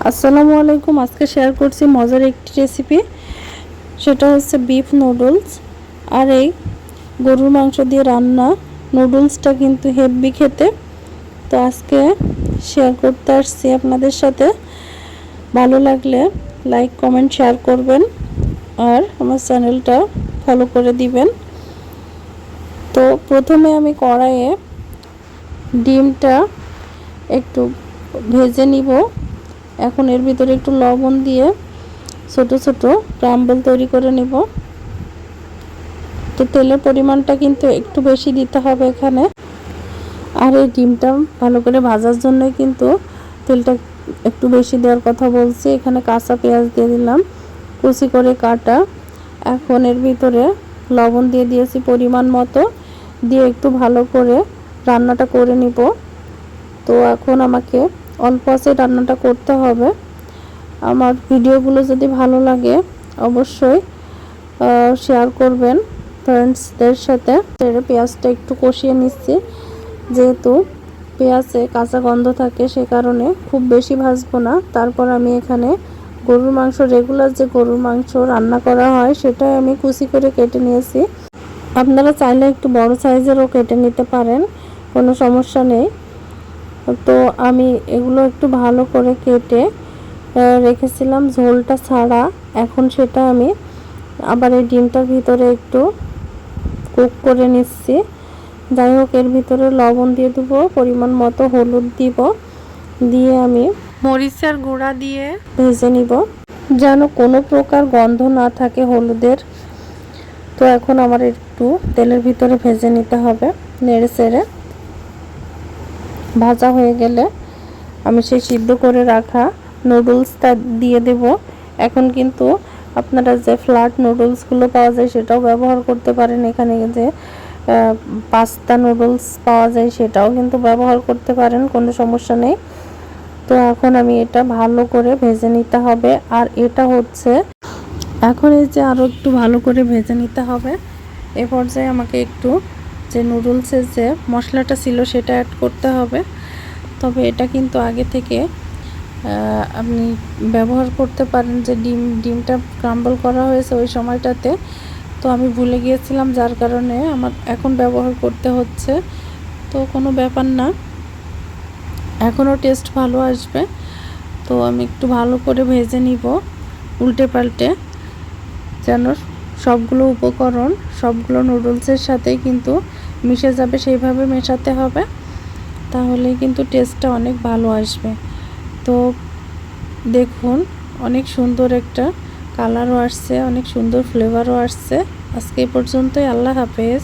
আসসালামু আলাইকুম। আজকে শেয়ার করছি মজার একটি রেসিপি, সেটা হচ্ছে বিফ নুডলস। আর এই গরুর মাংস দিয়ে রান্না নুডলসটা কিন্তু হেভি খেতে। তো আজকে শেয়ার করতে আসছি আপনাদের সাথে। ভালো লাগলে লাইক কমেন্ট শেয়ার করবেন আর আমার চ্যানেলটা ফলো করে দিবেন। তো প্রথমে আমি কড়াইয়ে ডিমটা একটু ভেজে নিব। এখন এর ভিতরে একটু লবণ দিয়ে ছোট ছোট ক্রাম্বল তৈরি করে নিব। তো তেলের পরিমাণটা কিন্তু একটু বেশি দিতে হবে এখানে। আর এই ডিমটা ভালো করে ভাজার জন্য কিন্তু তেলটা একটু বেশি দেওয়ার কথা বলছি। এখানে কাঁচা পেঁয়াজ দিয়ে দিলাম কুচি করে কাটা। এখন এর ভিতরে লবণ দিয়ে দিয়েছি পরিমাণ মতো, দিয়ে একটু ভালো করে রান্নাটা করে নিব। তো এখন আমাকে অল্প আঁচে রান্নাটা করতে হবে। আমার ভিডিওগুলো যদি ভালো লাগে অবশ্যই শেয়ার করবেন ফ্রেন্ডসদের সাথে। পেঁয়াজটা একটু কষিয়ে নিচ্ছি, যেহেতু পেঁয়াজে কাঁচা গন্ধ থাকে সে কারণে খুব বেশি ভাজবো না। তারপর আমি এখানে গরুর মাংস, রেগুলার যে গরুর মাংস রান্না করা হয় সেটাই আমি কুচি করে কেটে নিয়েছি। আপনারা চাইলে একটু বড় সাইজেরও কেটে নিতে পারেন, কোনো সমস্যা নেই। তো আমি এগুলো একটু ভালো করে কেটে রেখেছিলাম ঝোলটা ছাড়া। এখন সেটা আমি আবার এই ডিমটার ভিতরে একটু কুক করে নিচ্ছি। যাই হোক, এর ভিতরে লবণ দিয়ে দেবো, পরিমাণ মতো হলুদ দিব, দিয়ে আমি মরিচের গুঁড়া দিয়ে ভেজে নিব যেন কোনো প্রকার গন্ধ না থাকে হলুদের। তো এখন আমার একটু তেলের ভিতরে ভেজে নিতে হবে নেড়ে চেড়ে। ভাজা হয়ে গেলে আমি সেই সিদ্ধ করে রাখা নুডলসটা দিয়ে দেব। এখন কিন্তু আপনারা যে ফ্ল্যাট নুডলসগুলো পাওয়া যায় সেটাও ব্যবহার করতে পারেন। এখানে যে পাস্তা নুডলস পাওয়া যায় সেটাও কিন্তু ব্যবহার করতে পারেন, কোনো সমস্যা নেই। তো এখন আমি এটা ভালো করে ভেজে নিতে হবে। আর এটা হচ্ছে এখন এই যে আরও একটু ভালো করে ভেজে নিতে হবে। এ পর্যায়ে আমাকে একটু যে নুডলসের যে মশলাটা ছিল সেটা অ্যাড করতে হবে। তবে এটা কিন্তু আগে থেকে আপনি ব্যবহার করতে পারেন, যে ডিমটা ক্রাম্বল করা হয়েছে ওই সময়টাতে। তো আমি ভুলে গিয়েছিলাম, যার কারণে আমার এখন ব্যবহার করতে হচ্ছে। তো কোনো ব্যাপার না, এখনও টেস্ট ভালো আসবে। তো আমি একটু ভালো করে ভেজে নিব উল্টে পাল্টে, যেন সবগুলো উপকরণ সবগুলো নুডলসের সাথেই কিন্তু মিশে যাবে, সেইভাবে মেশাতে হবে। তাহলে কিন্তু টেস্টটা অনেক ভালো আসবে। তো দেখুন, অনেক সুন্দর একটা কালারও আসছে, অনেক সুন্দর ফ্লেভারও আসছে। আজকে এই পর্যন্তই। আল্লাহ হাফেজ।